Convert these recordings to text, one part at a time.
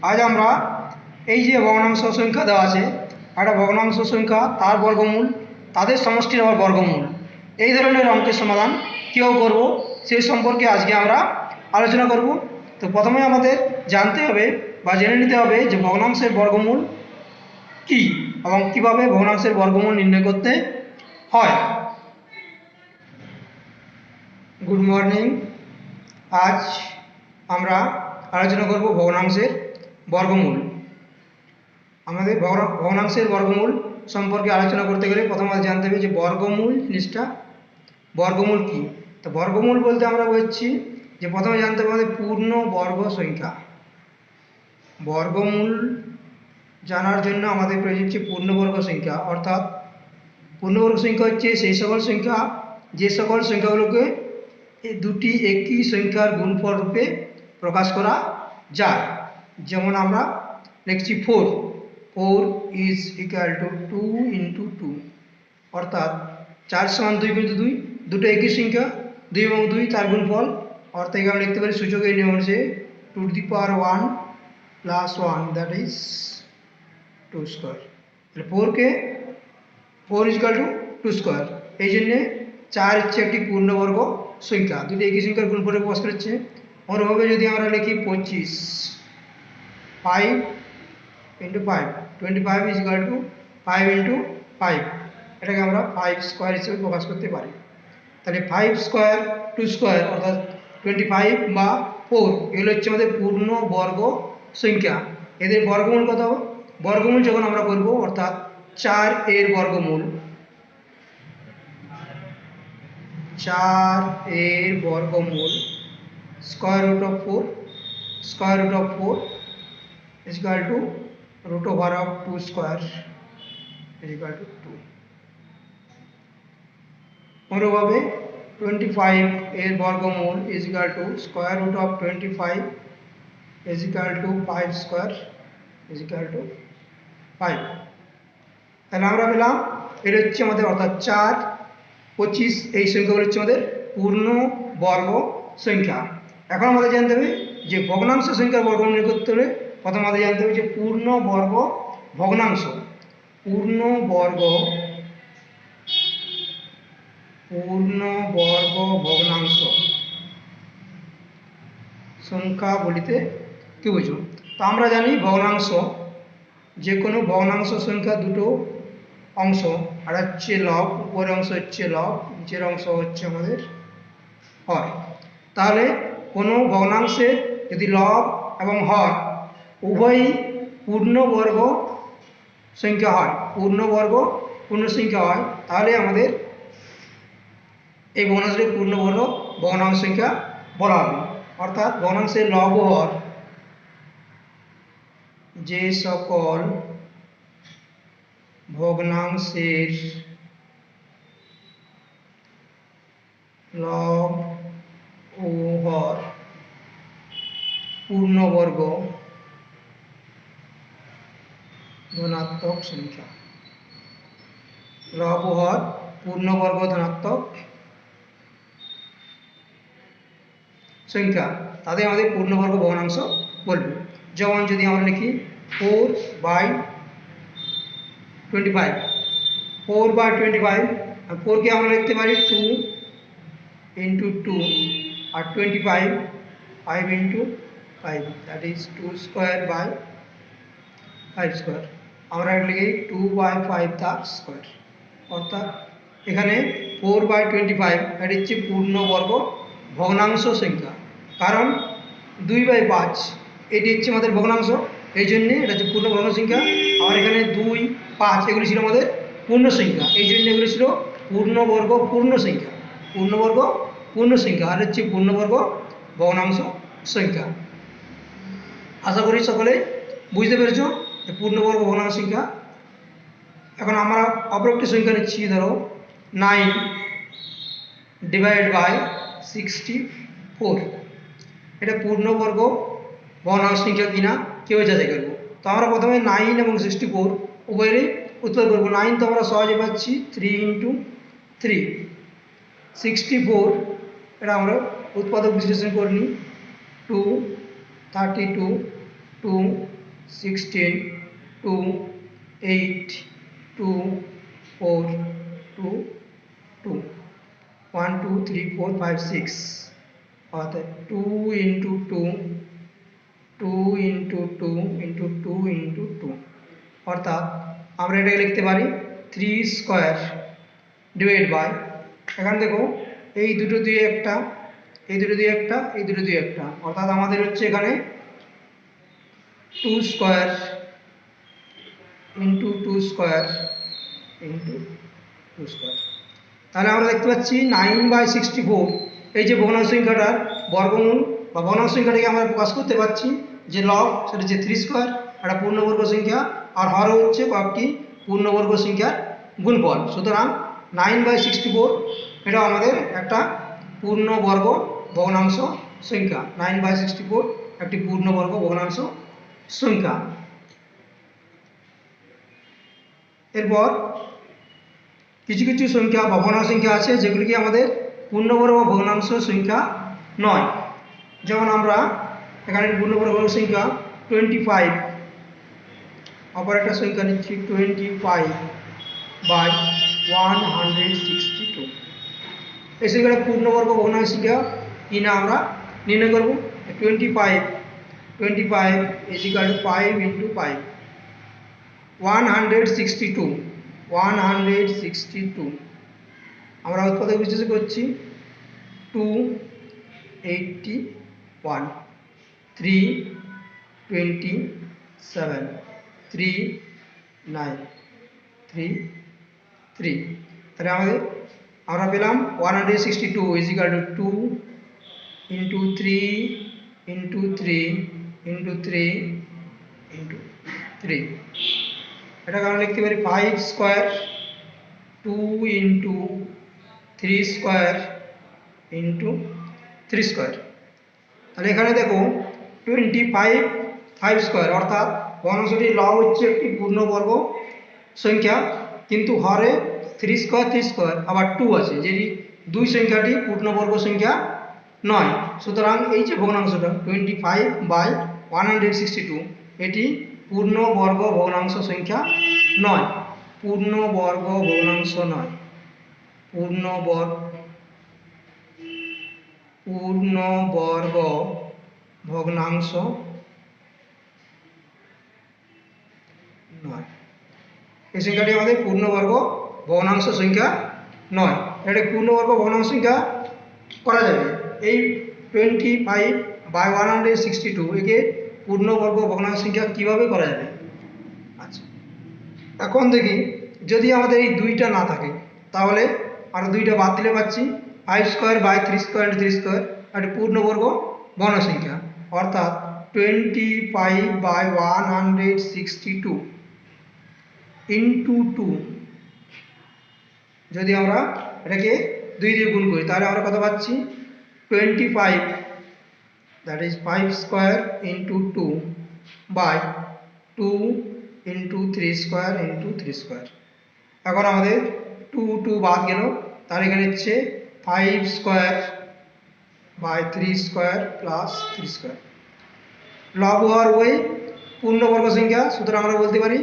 আজ আমরা এই যে ভগ্নাংশ সংখ্যা দেওয়া আছে, একটা ভগ্নাংশ সংখ্যা তার বর্গমূল, তাদের সমষ্টির আবার বর্গমূল, এই ধরনের অঙ্কের সমাধান কীভাবে করব সেই সম্পর্কে আজকে আমরা আলোচনা করব। তো প্রথমে আমাদের জানতে হবে বা জেনে নিতে হবে যে ভগ্নাংশের বর্গমূল কী এবং কীভাবে ভগ্নাংশের বর্গমূল নির্ণয় করতে হয়। Good morning. আজ আমরা আলোচনা করব ভগ্নাংশের বর্গমূল। আমাদের ভগ্নাংশের বর্গমূল সম্পর্কে আলোচনা করতে গেলে প্রথমে জানতে হবে যে বর্গমূল জিনিসটা, বর্গমূল কী। তো বর্গমূল বলতে আমরা বলছি যে প্রথমে জানতে হবে আমাদের পূর্ণ বর্গ সংখ্যা। বর্গমূল জানার জন্য আমাদের প্রয়োজন হচ্ছে পূর্ণবর্গ সংখ্যা, অর্থাৎ পূর্ণবর্গ সংখ্যা হচ্ছে সেই সকল সংখ্যা যে সকল সংখ্যাগুলোকে এই দুটি একই সংখ্যার গুণফল রূপে প্রকাশ করা যায়। যেমন আমরা লিখছি 4 ইজ ইকুয়াল টু 2 ইন্টু 2, অর্থাৎ 4 সমান 2 কিন্তু 2, দুটো একই সংখ্যা, 2 এবং 2 তার গুণফল, অর্থাৎ আমরা লিখতে পারি সূচকের নিয়ম অনুযায়ী 2 to the power 1 plus 1, that is 2 square. তাহলে 4 ইজ ইকুয়াল টু 2 স্কোয়ার। এই জন্যে 4 হচ্ছে একটি পূর্ণবর্গ সংখ্যা, দুটি একই সংখ্যার গুণফলে প্রকাশ করছে। অন্যভাবে যদি আমরা লিখি 25, 5 into 5, 25 is equal two 5 into 5, এটাকে আমরা 5 স্কোয়ার হিসেবে প্রকাশ করতে পারি। তাহলে 5 স্কোয়ার 2 স্কোয়ার অর্থাৎ 25 বা 4, এগুলো হচ্ছে আমাদের পূর্ণবর্গ সংখ্যা। এদের বর্গমূল কত? বর্গমূল যখন আমরা করব অর্থাৎ 4 এর বর্গমূল, 4 এর বর্গমূল square root of 4 is equal to root over of 2 square is equal to 2. অনুরূপভাবে 25 এর বর্গমূল is equal to square root of 25 is equal to 5 square is equal to 5. তাহলে আমরা পেলাম এটা হচ্ছে আমাদের অর্থাৎ 4, 25 এই সংখ্যাগুলো হচ্ছে আমাদের পূর্ণ বর্গ সংখ্যা। এখন আমাদের জানতে হবে যে ভগ্নাংশ সংখ্যার বর্গমূল নির্ণয় করতে হলে প্রথমে আমাদের জানতে হবে যে পূর্ণ বর্গ ভগ্নাংশ, পূর্ণবর্গ ভগ্নাংশ সংখ্যা বলিতে কি বুঝো। তো আমরা জানি ভগ্নাংশ, যে কোনো ভগ্নাংশ সংখ্যা দুটো অংশ, আর হচ্ছে লব, উপরের অংশ হচ্ছে লব, নিচের অংশ হচ্ছে আমাদের হর। তাহলে কোনো ভগ্নাংশের যদি লব এবং হর উভয়ই পূর্ণবর্গ সংখ্যা হয়, পূর্ণ সংখ্যা হয়, তাহলে আমাদের এই ভগ্নাংশকে পূর্ণবর্গ ভগ্নাংশ সংখ্যা বলা হবে। অর্থাৎ ভগ্নাংশের লব ও হর, যে সকল ভগ্নাংশের লব ও হর পূর্ণবর্গ ধনাত্মক সংখ্যা, লব ও হর পূর্ণবর্গ ধনাত্মক সংখ্যা, তাদের আমাদের পূর্ণবর্গ ভগ্নাংশ বলবে। যেমন যদি আমরা লিখি 4/25, 4/25, 4কে আমরা লিখতে পারি 2 ইন্টু 2, আর 25 5 into 5, that is 2 square by 5 square. আমরা লিখি 2/5 দা স্কোয়ার। অর্থাৎ এখানে 4/25 এটা হচ্ছে পূর্ণবর্গ ভগ্নাংশ সংখ্যা, কারণ 2/5 এটি হচ্ছে আমাদের ভগ্নাংশ, এই জন্যে এটা হচ্ছে পূর্ণ ভগ্নাংশ সংখ্যা। আর এখানে 2, 5 এগুলি ছিল আমাদের পূর্ণ সংখ্যা, এই জন্য এগুলি ছিল পূর্ণবর্গ পূর্ণ সংখ্যা, আর হচ্ছে পূর্ণবর্গ ভগ্নাংশ সংখ্যা। আশা করি সকলে বুঝতে পেরেছ যে পূর্ণবর্গ ভগ্নাংশ সংখ্যা। এখন আমরা অপর একটি সংখ্যা নিচ্ছি, ধরো 9 ডিভাইড বাই 64, এটা পূর্ণবর্গ ভগ্নাংশ সংখ্যা কিনা কেউ যাচাই করবো। তো আমরা প্রথমে 9 এবং 64 উভয়েরই উৎপাদক করবো। 9 তো আমরা সহজে পাচ্ছি 3 ইন্টু 3, 64 এটা আমরা উৎপাদক বিশ্লেষণ করে নিই, 2 32 2 16 2 8 2 4 2 2 1 2 3 4 5 6 অর্থাৎ 2 into 2 2 into 2 into 2 into 2 অর্থাৎ আমরা এটাকে লিখতে পারি 3 স্কয়ার ডিভাইড বাই এখানে দেখো এই দুটো দিয়ে একটা এই দুটো দিয়ে একটা এই দুটো দিয়ে একটা অর্থাৎ আমাদের হচ্ছে এখানে 2 square into 2 square into 2 square তাহলে আমরা দেখতে পাচ্ছি 9/64 এই যে ভগ্নাংশ সংখ্যাটার বর্গমূল বা ভগ্নাংশ সংখ্যাটাকে আমরা প্রকাশ করতে পারছি যে লব সেটা হচ্ছে 3 স্কয়ার একটা পূর্ণবর্গ সংখ্যা আর হর হচ্ছে কয়েকটি পূর্ণবর্গ সংখ্যার গুণফল সুতরাং 9/64 এটা আমাদের একটা পূর্ণবর্গ ভগ্নাংশ সংখ্যা 9/64 একটি পূর্ণবর্গ ভগ্নাংশ সংখ্যা এরপর কিছু কিছু সংখ্যা বা ভগ্নাংশ সংখ্যা আছে যেগুলিকে আমাদের পূর্ণবর্গ ভগ্নাংশ সংখ্যা নয় যেমন আমরা এখানে পূর্ণবর্গ সংখ্যা 25 অপর একটা সংখ্যা নিচ্ছি 25/162 এই সংখ্যাটা পূর্ণবর্গ ভগ্নাংশ সংখ্যা কিনা আমরা নির্ণয় করব 25 is equal to 5 into 5 162 আমরা উৎপাদক বিশ্লেষণ করছি 281 327 3933 তাহলে আমরা পেলাম 162 is equal to 2 into 3 into 3 into 3 into 3 এটাকে আমরা লিখতে পারি 5 square 2 into 3 square into 3 square তাহলে এখানে দেখো 25 5 স্কয়ার অর্থাৎ ভগ্নাংশটির লব হচ্ছে একটি পূর্ণবর্গ সংখ্যা কিন্তু হরে 3 স্কয়ার আবার 2 আছে যেটি দুই সংখ্যাটি পূর্ণবর্গ সংখ্যা নয় সুতরাং এই যে ভগ্নাংশটা 25/162 এটি পূর্ণবর্গ ভগ্নাংশ সংখ্যা নয় পূর্ণবর্গ ভগ্নাংশ নয় পূর্ণবর্গ ভগ্নাংশ নয় এই সংখ্যাটি আমাদের পূর্ণবর্গ ভগ্নাংশ সংখ্যা নয় এটা পূর্ণবর্গ ভগ্নাংশ সংখ্যা করা যাবে এই 25/162 একে পূর্ণবর্গ ভগ্নাংশ সংখ্যা কিভাবে করা যাবে আচ্ছা এখন দেখি যদি আমাদের এই দুইটা না থাকে তাহলে আর দুইটা বাদ দিলে পাচ্ছি 5 square by 3 square into 3 square একটা পূর্ণবর্গ ভগ্নাংশ সংখ্যা অর্থাৎ 25/162 into 2 যদি আমরা এটাকে 2 দিয়ে গুণ করি তাহলে আমরা কত পাচ্ছি 25 that is 5 square into 2 by 2 into 3 square into 3 square এখন আমাদের 2 বাদ গেল তার এখানে হচ্ছে 5 square by 3 square plus 3 square লব হওয়ার ওই পূর্ণবর্গ সংখ্যা সুতরাং আমরা বলতে পারি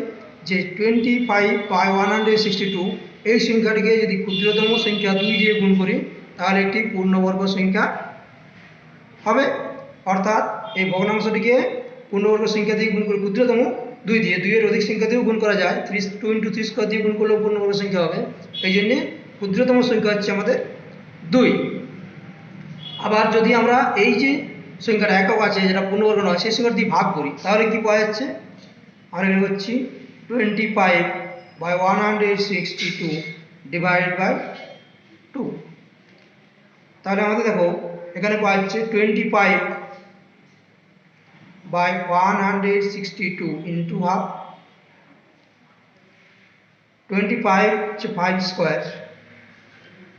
যে 25/162 এই সংখ্যাটিকে যদি ক্ষুদ্রতম সংখ্যা 2 দিয়ে গুণ করি তাহলে একটি পূর্ণবর্গ সংখ্যা হবে অর্থাৎ এই ভগ্নাংশটিকে পূর্ণবর্গ সংখ্যা দিয়ে গুণ করে ক্ষুদ্রতম 2 দিয়ে 2 এর অধিক সংখ্যা দিয়েও গুণ করা যায় 2 into 3 স্কয়ার দিয়ে গুণ করলেও পূর্ণবর্গ সংখ্যা হবে এই জন্য ক্ষুদ্রতম সংখ্যা হচ্ছে আমাদের 2 আবার যদি আমরা এই যে সংখ্যাটা একক আছে যেটা পূর্ণবর্গ নয় সেই সংখ্যাটি ভাগ করি তাহলে কি পাওয়া যাচ্ছে আমরা এখানে হচ্ছে 25/162 ডিভাইডেড বাই 2 তাহলে আমাদের দেখো এখানে পাওয়া যাচ্ছে 25/162 into half 25 হচ্ছে 5 square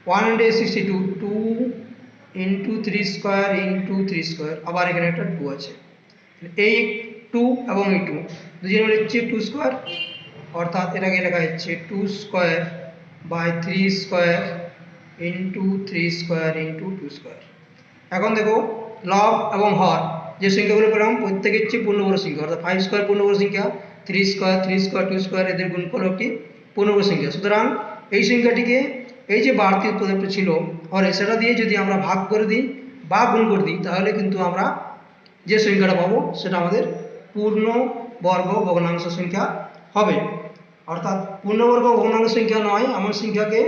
162 2 into 3 square into 3 square আবার এখানে একটা 2 আছে এই 2 এবং এই 2 দুজনে মিলে হচ্ছে 2 স্কয়ার অর্থাৎ এটাকে লেখা হচ্ছে 2 square by 3 square into 3 square into 2 square এখন দেখো লব এবং হর যে সংখ্যাগুলো পেলাম প্রত্যেকের চেয়ে পূর্ণবর্গ সংখ্যা, অর্থাৎ 5 স্কোয়ার পূর্ণবর্গ সংখ্যা, 3 স্কোয়ার, 3 স্কোয়ার, 2 স্কোয়ার এদের গুণফল একটি পূর্ণবর্গ সংখ্যা। সুতরাং এই সংখ্যাটিকে এই যে বাড়তি উৎপাদকটা ছিল হরে সেটা দিয়ে যদি আমরা ভাগ করে দিই বা গুণ করে দিই তাহলে কিন্তু আমরা যে সংখ্যাটা পাবো সেটা আমাদের পূর্ণবর্গ ভগ্নাংশ সংখ্যা হবে। অর্থাৎ পূর্ণবর্গ ভগ্নাংশ সংখ্যা নয় এমন সংখ্যাকে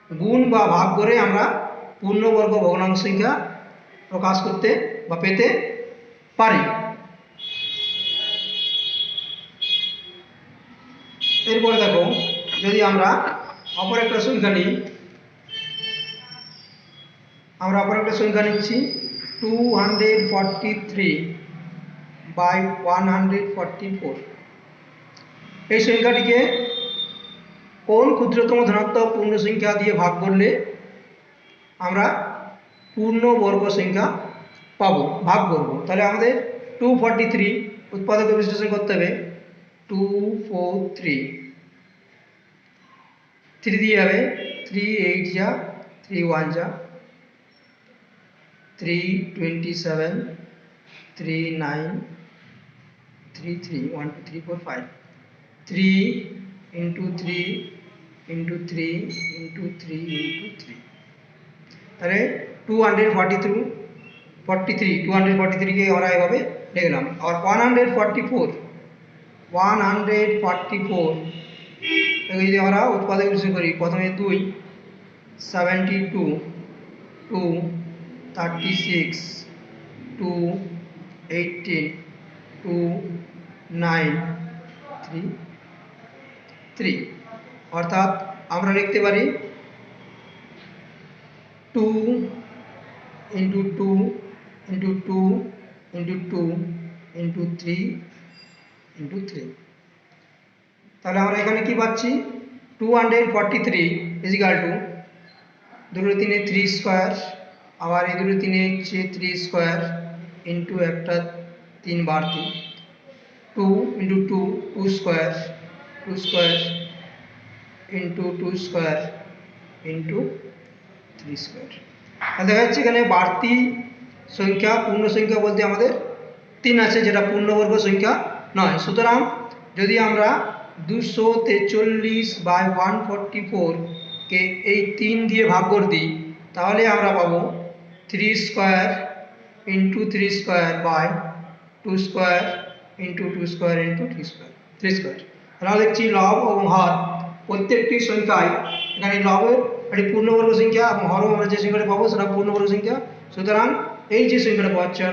গুণ বা ভাগ করে আমরা পূর্ণবর্গ ভগ্নাংশ সংখ্যা প্রকাশ করতে বা পেতে পারি। এরপরে দেখো যদি আমরা অপর একটা সংখ্যা নিই, আমরা অপর একটা সংখ্যা নিচ্ছি 243/144। এই সংখ্যাটিকে কোন ক্ষুদ্রতম ধনাত্মক পূর্ণ সংখ্যা দিয়ে ভাগ করলে আমরা পূর্ণবর্গ সংখ্যা পাবো, ভাগ করব। তাহলে আমাদের 243 উৎপাদক বিশ্লেষণ করতে হবে। 243 3 দিয়ে যাবে, 3 8 যা, 3 1 যা, 3 27, 3 9, 3 3 1 2 3 4 5, 3 into 3 into 3 into 3 into 3, তাহলে 243 কে আমরা এভাবে লিখলাম। আর 144 একে যদি আমরা উৎপাদক বিশ্লেষণ করি, প্রথমে 2 72 2 36 2 18 2 9 3 3, অর্থাৎ আমরা লিখতে পারি 2 into 2 into 2 into 2 into 3 into 3। তাহলে আমরা এখানে কি পাচ্ছি 243 ইজিক্যাল টু 2 3 3 স্কোয়ার, আবার এই 2 3 হচ্ছে 3 স্কোয়ার ইন্টু একটা 3 বাড়তি 2 into 2 2 square into 2 square into 3 square. দেখা যাচ্ছে এখানে বাড়তি সংখ্যা পূর্ণ সংখ্যা বলতে আমাদের 3 আছে, যেটা পূর্ণবর্গ সংখ্যা নয়। সুতরাং যদি আমরা 243/144 কে এই 3 দিয়ে ভাগ করে দিই তাহলে আমরা পাবো 3 square into 3 square by 2 square into 2 square into 3 square. আমরা দেখছি লব এবং হর প্রত্যেকটি সংখ্যায় এখানে লবের একটি পূর্ণবর্গ সংখ্যা এবং হরও আমরা যে সংখ্যাটা পাবো সেটা পূর্ণবর্গ সংখ্যা। সুতরাং এই যে সংখ্যাটা পাওয়া যাচ্ছে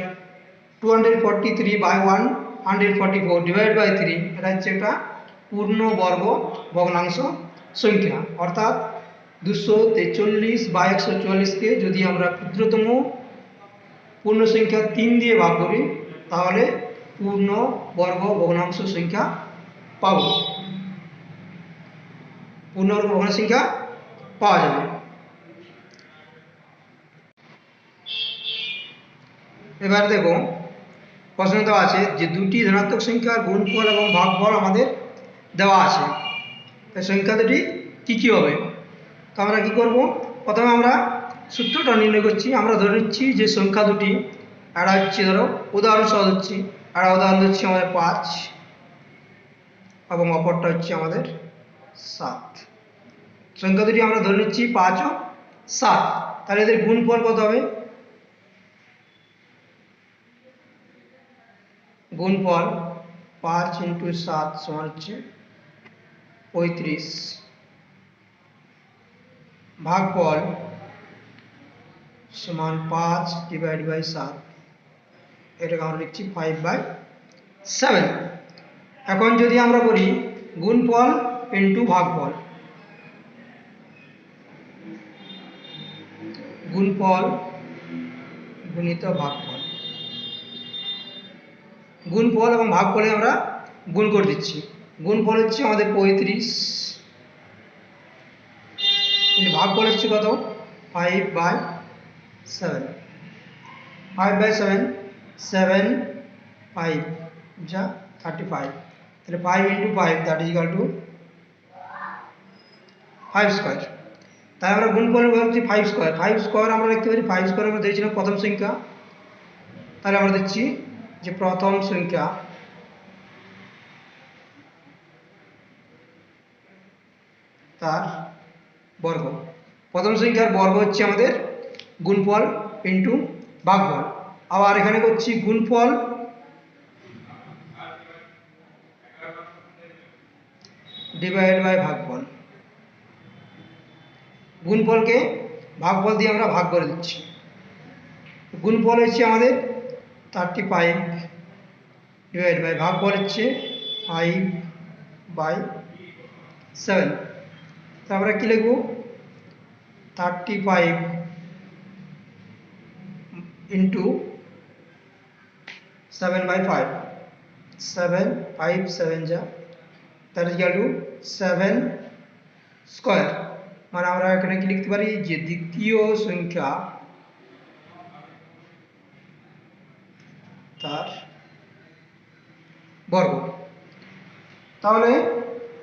243/144 ডিভাইড বাই 3, এটা হচ্ছে একটা পূর্ণবর্গ ভগ্নাংশ সংখ্যা। অর্থাৎ 243/144 কে যদি আমরা ক্ষুদ্রতম পূর্ণ সংখ্যা 3 দিয়ে ভাগ করি তাহলে পূর্ণবর্গ ভগ্নাংশ সংখ্যা পাবো, পূর্ণবর্গ ভগ্নাংশ সংখ্যা পাওয়া যাবে। এবার দেখো প্রশ্ন দেওয়া আছে যে দুটি ধনাত্মক সংখ্যার গুণফল এবং ভাগফল আমাদের দেওয়া আছে, এই সংখ্যা দুটি কী কী হবে। তো আমরা কী করব, প্রথমে আমরা সূত্রটা নির্ণয় করছি। আমরা ধরে নিচ্ছি যে সংখ্যা দুটি, একটা হচ্ছে ধরো উদাহরণসহ হচ্ছে, একটা উদাহরণ হচ্ছে আমাদের 5 এবং অপরটা হচ্ছে আমাদের 7। সংখ্যা দুটি আমরা ধরে নিচ্ছি 5 ও 7, তাহলে এদের গুণফল কত হবে, গুণফল 5 × 7 সমান হচ্ছে 35, ভাগফল সমান 5 ডিভাইড বাই 7, এটাকে আমরা লিখছি 5/7। এখন যদি আমরা করি গুণফল ইন্টু ভাগফল, গুণফল গুণিত ভাগফল, গুণফল এবং ভাগফলে আমরা গুণ করে দিচ্ছি। গুণফল হচ্ছে আমাদের 35, ভাগফল হচ্ছে কত 5/7, 5/7 7 5 যা 35, তাহলে 5 × 5 that is equal two 5 square. তাই আমরা গুণফল হচ্ছে 5 স্কোয়ার। 5 স্কোয়ার আমরা লিখতে পারি, 5 স্কোয়ার আমরা ধরেছিলাম প্রথম সংখ্যা, তাহলে আমরা দেখছি যে প্রথম সংখ্যা তার বর্গ। প্রথম সংখ্যার বর্গ হচ্ছে আমাদের গুণফল ইন্টু ভাগফল। আবার এখানে করছি গুণফল ডিভাইড বাই ভাগফল। গুণফলকে ভাগফল দিয়ে আমরা ভাগ করে দিচ্ছি। গুণফল হচ্ছে আমাদের 35 ডিভাইড বাই ভাগফল হচ্ছে 5/7। তো আমরা কি লিখব 35 ইন্টু 7/5 7 5 7 যা that is equal two 7 square. মানে আমরা এখানে কি লিখতে পারি যে দ্বিতীয় সংখ্যা তার বর্গ। তাহলে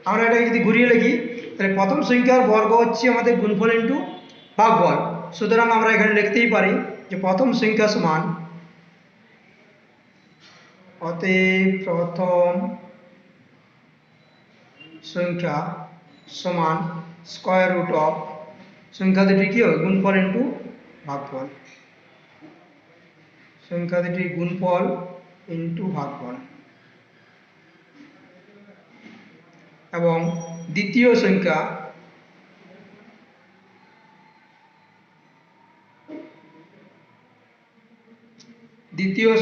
আমরা এটাকে যদি ঘুরিয়ে লিখি তাহলে প্রথম সংখ্যার বর্গ হচ্ছে আমাদের গুণফল ইন্টু ভাগফল। সুতরাং আমরা এখানে লিখতেই পারি যে প্রথম সংখ্যা সমান, অতএব প্রথম সংখ্যা সমান স্কয়ার রুট অফ সংখ্যা দুটি কি হবে গুণফল ইন্টু ভাগফল। সংখ্যা দুটি গুণফল ইন্টু ভাগফল। এবং দ্বিতীয়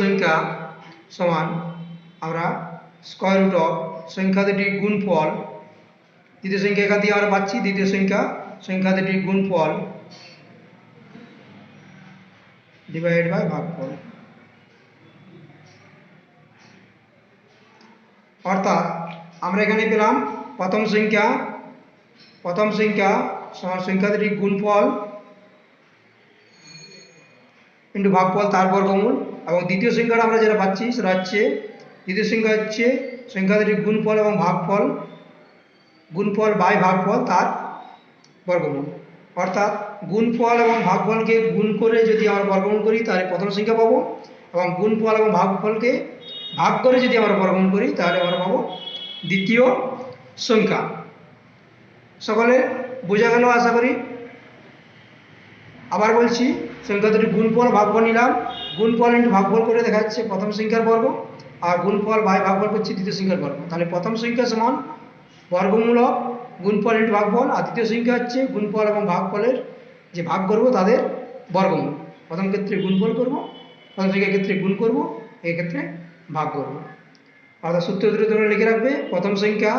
সংখ্যা সমান আমরা স্কয়ার রুট অফ সংখ্যা দুটির গুণফল, দ্বিতীয় সংখ্যা এখান দিয়ে আমরা পাচ্ছি দ্বিতীয় সংখ্যা দুটির গুণফল ডিভাইড বাই ভাগফল। অর্থাৎ আমরা এখানে পেলাম প্রথম সংখ্যা সমান সংখ্যা দুটির গুণফল ইন্টু ভাগফল তার বর্গমূল। এবং দ্বিতীয় সংখ্যাটা আমরা যেটা পাচ্ছি সেটা হচ্ছে দ্বিতীয় সংখ্যা হচ্ছে সংখ্যা দুটির গুণফল এবং গুণফল বাই ভাগফল তার বর্গমূল। অর্থাৎ গুণফল এবং ভাগফলকে গুণ করে যদি আমরা বর্গমূল করি তাহলে প্রথম সংখ্যা পাবো, এবং গুণফল এবং ভাগফলকে ভাগ করে যদি আমরা বর্গমূল করি তাহলে আমরা পাবো দ্বিতীয় সংখ্যা। সকলে বোঝা গেল আশা করি। আবার বলছি, সংখ্যা দুটি গুণফল ভাগফল নিলাম, গুণফল ইন্টু ভাগফল করে দেখা যাচ্ছে প্রথম সংখ্যার বর্গ, আর গুণফল বাই ভাগফল করছি দ্বিতীয় সংখ্যার বর্গ। তাহলে প্রথম সংখ্যা সমান বর্গমূলক গুণফল ইন্টু ভাগফল, আর দ্বিতীয় সংখ্যা হচ্ছে গুণফল এবং ভাগফলের যে ভাগ করব তাদের বর্গমূল। প্রথম ক্ষেত্রে গুণফল করব, প্রথম সংখ্যার ক্ষেত্রে গুণ করব, এই ক্ষেত্রে ভাগ করব। অর্থাৎ সূত্র দুটো তোমরা লিখে রাখবে, প্রথম সংখ্যা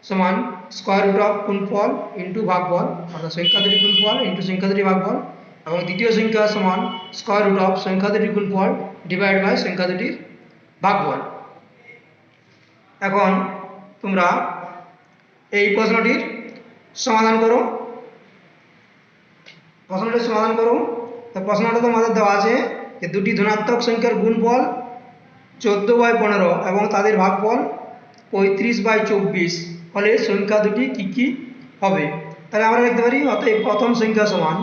সমান স্কয়ার রুট অফ গুণফল ইন্টু ভাগফল, অর্থাৎ সংখ্যা দুটি গুণফল ইন্টু সংখ্যা দুটি ভাগফল, এবং দ্বিতীয় সংখ্যা সমান স্কয়ার রুট অফ সংখ্যা দুটি গুণফল ডিভাইড বাই সংখ্যা দুটির ভাগফল। এখন তোমরা এই প্রশ্নটির সমাধান করো। তো প্রশ্নটা তোমাদের দেওয়া আছে যে দুটি ধনাত্মক সংখ্যার গুণফল 14/15 এবং তাদের ভাগফল 35/24 হলে সংখ্যা দুটি কি কি হবে। তাহলে আমরা লিখতে পারি অতএব প্রথম সংখ্যা সমান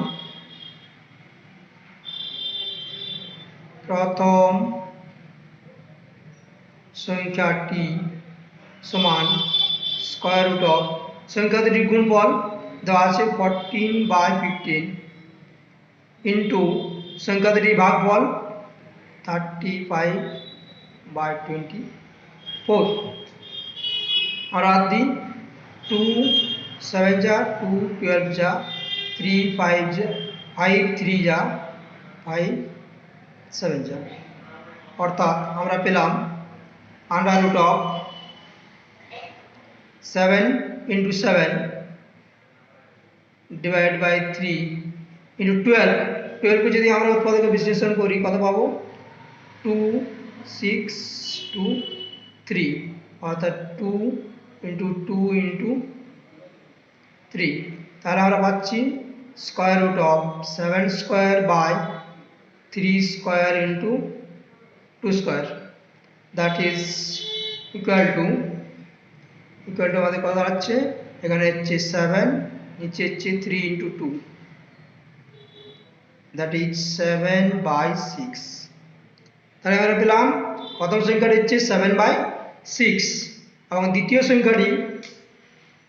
প্রথম সংখ্যাটি সমান স্কয়ার রুট অফ সংখ্যা দুটির গুণফল দেওয়া আছে 14/15 ইন্টু সংখ্যা দুটির ভাগফল 35/24। और हाथ दी 2 7 जा 2 12 जा 3 5 जा 5 3 जा 5 7 जा। অর্থাৎ আমরা পেলাম under root of 7 into 7 divide by 3 into 12 কে যদি আমরা উৎপাদকে বিশ্লেষণ করি কত পাবো 2 6 2 3, অর্থাৎ 2 ইন্টু 2 ইন্টু 3। তাহলে আমরা পাচ্ছি square root of 7 square by 3 square into 2 square, that is equal to আমাদের কত দাঁড়াচ্ছে এখানে হচ্ছে 7, নিচে হচ্ছে 3 ইন্টু 2, দ্যাট ইজ 7/6। তাহলে আমরা পেলাম প্রথম সংখ্যাটি হচ্ছে 7/6 এবং দ্বিতীয় সংখ্যাটি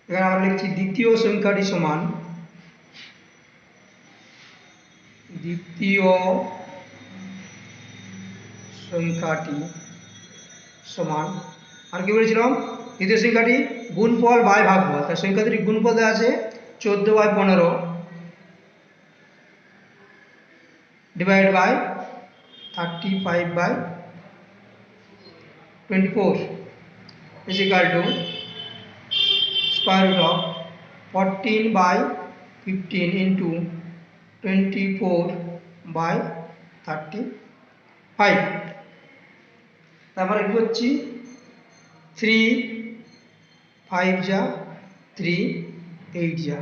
এখানে আমরা লিখছি দ্বিতীয় সংখ্যাটি সমান আর কি বলেছিলাম দ্বিতীয় সংখ্যাটি গুণফল বাই ভাগফল। তার সংখ্যা দুটি গুণফল দেওয়া আছে 14/15 divide by 35/24 is equal to square root of 14/15 into 24/35। তারপরে কি করছি 3 5 যা 3 8 যা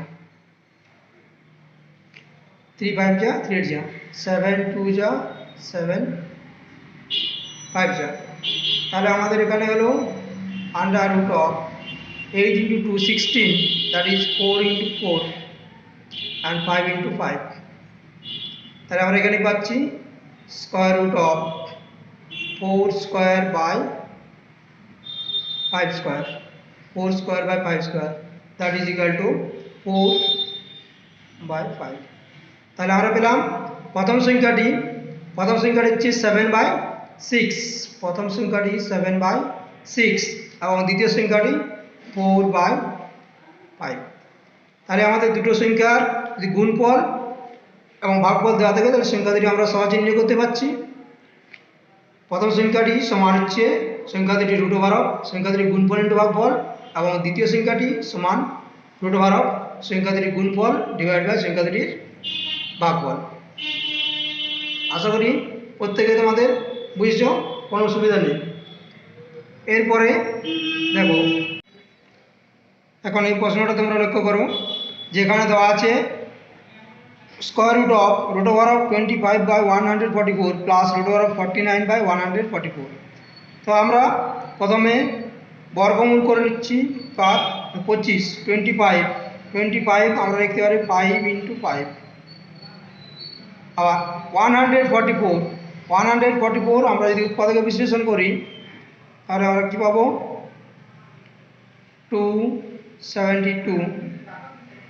3 5 যা 3 8 যা 7 2 যা 7 5 যা। তাহলে আমাদের এখানে হলো under root of 8 into 2 16 that is 4 into 4 and 5 into 5। তাহলে আমরা এখানে পাচ্ছি square root of 4 square by 5 square 4 square by 5 square that is equal to 4/5। তাহলে আমরা পেলাম প্রথম সংখ্যাটি হচ্ছে 7/6 প্রথম সংখ্যাটি 7/6 এবং দ্বিতীয় সংখ্যাটি 4/5। তাহলে আমাদের দুটো সংখ্যার যদি গুণফল এবং ভাগফল দেওয়া থাকে তাহলে সংখ্যা দুটি আমরা সহজে নির্ণয় করতে পারছি। প্রথম সংখ্যাটি সমান হচ্ছে সংখ্যা দুটি রুট ওভার অফ সংখ্যা দুটি গুণফল ইন্টু ভাগফল এবং দ্বিতীয় সংখ্যাটি সমান রুট ওভার অফ সংখ্যা দুটি গুণফল ডিভাইড বাই সংখ্যা দুটির ভাগফল। আশা করি প্রত্যেকে তোমাদের বুঝছো, কোনো অসুবিধা নেই। এরপরে দেখো এখন এই প্রশ্নটা তোমরা লক্ষ্য করো যেখানে দেওয়া আছে square root over of 25/144 plus root over of 49/144। তো আমরা প্রথমে বর্গমূল করে নিচ্ছি কার 25 25 আমরা লিখতে পারি 5 into 5 আবার 144 আমরা যদি উৎপাদকে বিশ্লেষণ করি তাহলে আমরা কি পাবো 272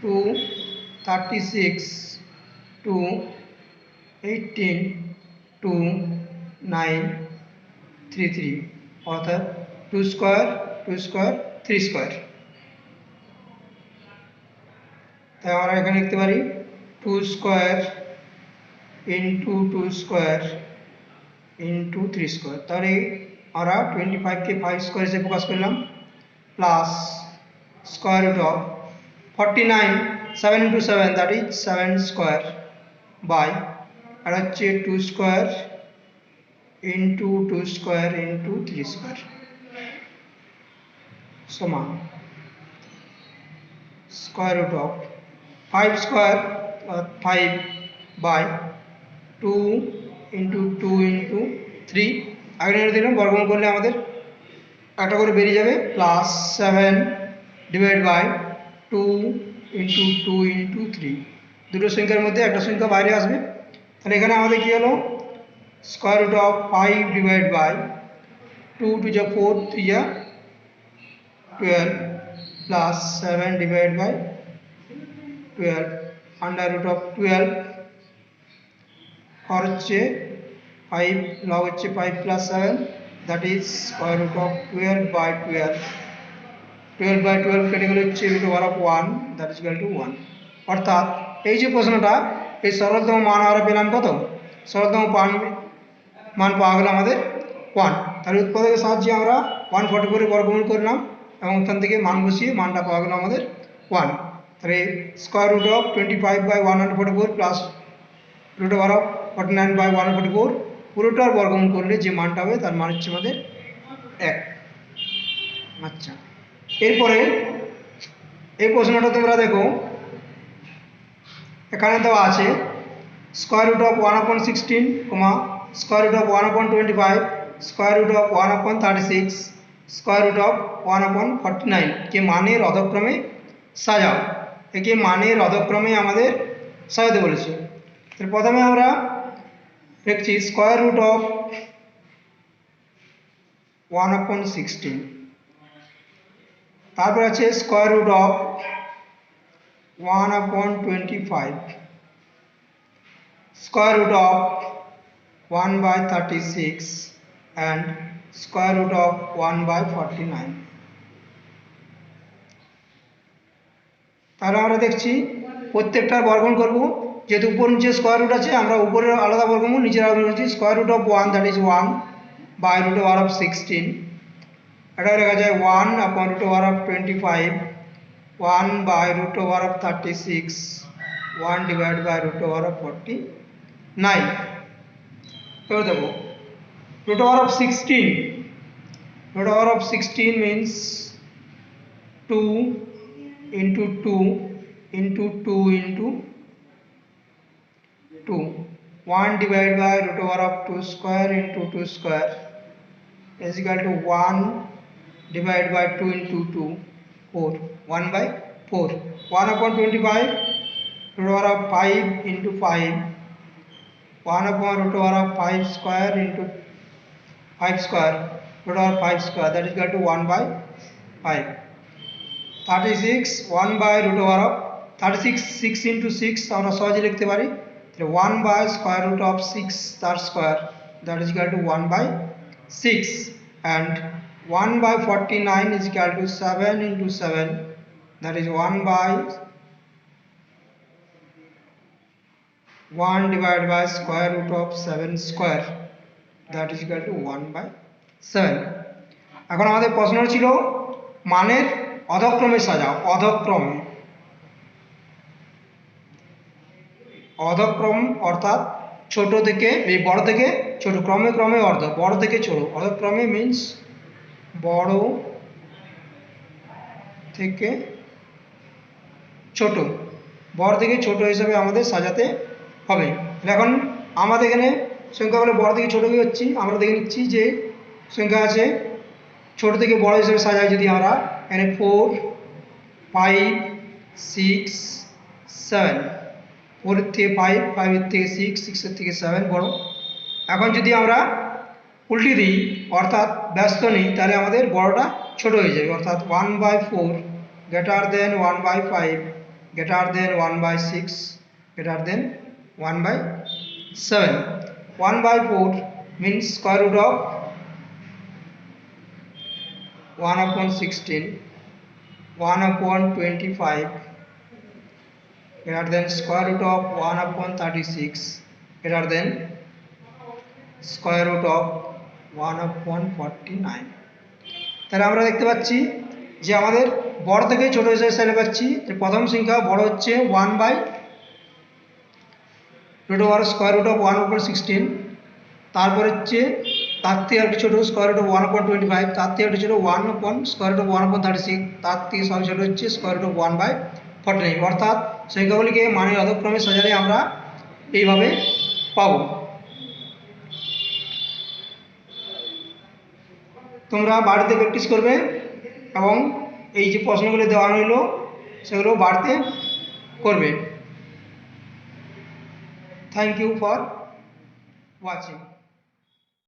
236 218 2933 অর্থাৎ 2 স্কোয়ার 3 স্কোয়ার। তাই আমরা এখানে লিখতে পারি 2 square into 2 square into 3 square. তাহলে আমরা 25কে 5 স্কোয়ার হিসেবে প্রকাশ করলাম plus square root of 49 7 into 7 that is 7 square by আর হচ্ছে 2 square into 2 square into 3 square সমান square root of 5 square 5 by 2 into 2 into 3 আগে দিলাম বর্গমূল করলে আমাদের একটা করে বেরিয়ে যাবে plus 7 divide by 2 into 2 into 3 দুটো সংখ্যার মধ্যে একটা সংখ্যা বাইরে আসবে। তাহলে এখানে আমাদের কি হলো square root of 5 divide by 2 2 যা 4 3 যা 12 plus 7 divide by 12 under root of 12 হর হচ্ছে 5 লগ হচ্ছে 5 plus 7 that is square root of 12/12 12/12 কেটে গেলে হচ্ছে root over of 1 that is equal to 1। অর্থাৎ এই যে প্রশ্নটা এই সরলতম মান আমরা পেলাম কত সরলতম মান পাওয়া গেল আমাদের 1। তাহলে উৎপাদকের সাহায্যে আমরা 144 বর্গমূল করলাম এবং ওখান থেকে মান বসিয়ে মানটা পাওয়া গেল আমাদের 1। তাহলে square root of 25/144 plus root over of 49/144 পুরোটার বর্গমূল করলে যে মানটা হবে তার মান হচ্ছে আমাদের 1। আচ্ছা, এরপরে এই প্রশ্নটা তোমরা দেখো এখানে দেওয়া আছে square root of 1/16 square root of 1/25 square root of 1/36 square root of 1/49 কে মানের অধক্রমে সাজাও। একে মানের অধক্রমে আমাদের সাজাতে বলেছে। প্রথমে আমরা দেখছি স্কোয়ার রুট অফ 1/16। তারপর আছে square root of 1/25, square root of 1/36 and square root of 1/49। তাহলে আমরা দেখছি প্রত্যেকটার বর্গমূল করব। যেহেতু উপর নিচে স্কোয়ার রুট আছে, আমরা উপরের আলাদা বর্গমূল, নিচের আলাদা করছি। Square root of 1, that is 1/√16। এটা লেখা যায় 1/√25, 1/√36, 1/√49। এবার দেখো √16, √16 means 2 into 2 into 2 into 2, 1/√2 square into 2 square is equal to 1/2 into 2, 4, 1/4, 1/25 √5 into 5, 1/5 square into 5 square √5 square, that is equal to 1/5। 36, 1/√36, 6 into 6 আমরা সহজে লিখতে পারি। 1/√6 তার square, that is equal to 1/6, and 1/49 is equal to 7 into 7, that is 1 divided by square root of 7 square, that is equal to 1/7। এখন আমাদের প্রশ্ন ছিল মানের অধক্রমে সাজাও, অধক্রম অর্থাৎ ছোট থেকে বড় থেকে ছোট, ক্রমে ক্রমে অর্ধ, বড় থেকে ছোট। অধক্রমে মিন্স বড় থেকে ছোট, বড় থেকে ছোট হিসাবে আমাদের সাজাতে হবে। এখন আমাদের এখানে সংখ্যাগুলো বড় থেকে ছোট হচ্ছি, আমরা দেখে নিচ্ছি যে সংখ্যা আছে ছোট থেকে বড় হিসেবে সাজাই। যদি আমরা এখানে 4, 5, 6, 7, 4 এর থেকে 5, 5 এর থেকে 6, 6 এর থেকে 7 বড়। এখন যদি আমরা উল্টে দিই অর্থাৎ ব্যস্ত নিই, তাহলে আমাদের বড়টা ছোট হয়ে যাবে। অর্থাৎ 1/4 greater than 1/5 greater than 1/6 greater than 1/7। 1/4 means square root of 1/16, 1/25 greater than square root of 1/36 greater than square root of 1/49। তাহলে আমরা দেখতে পাচ্ছি যে আমাদের বড় থেকে ছোট হিসেবে সাজাতে পাচ্ছি। প্রথম সংখ্যা বড় হচ্ছে 1/√1/16, তারপর হচ্ছে তার থেকে একটু ছোট স্কোয়ার রুট অফ 1/25, তার থেকে একটু ছোট 1/1/36, তার থেকে সব ছোট হচ্ছে স্কোয়ার রুট অফ 1/49। অর্থাৎ সংখ্যাগুলিকে মানের অধক্রমে সাজালে আমরা এইভাবে পাবো। তোমরা বাড়িতে প্র্যাকটিস করবে এবং এই যে প্রশ্নগুলো দেওয়া হলো সেগুলো বাড়িতে করবে। Thank you for watching.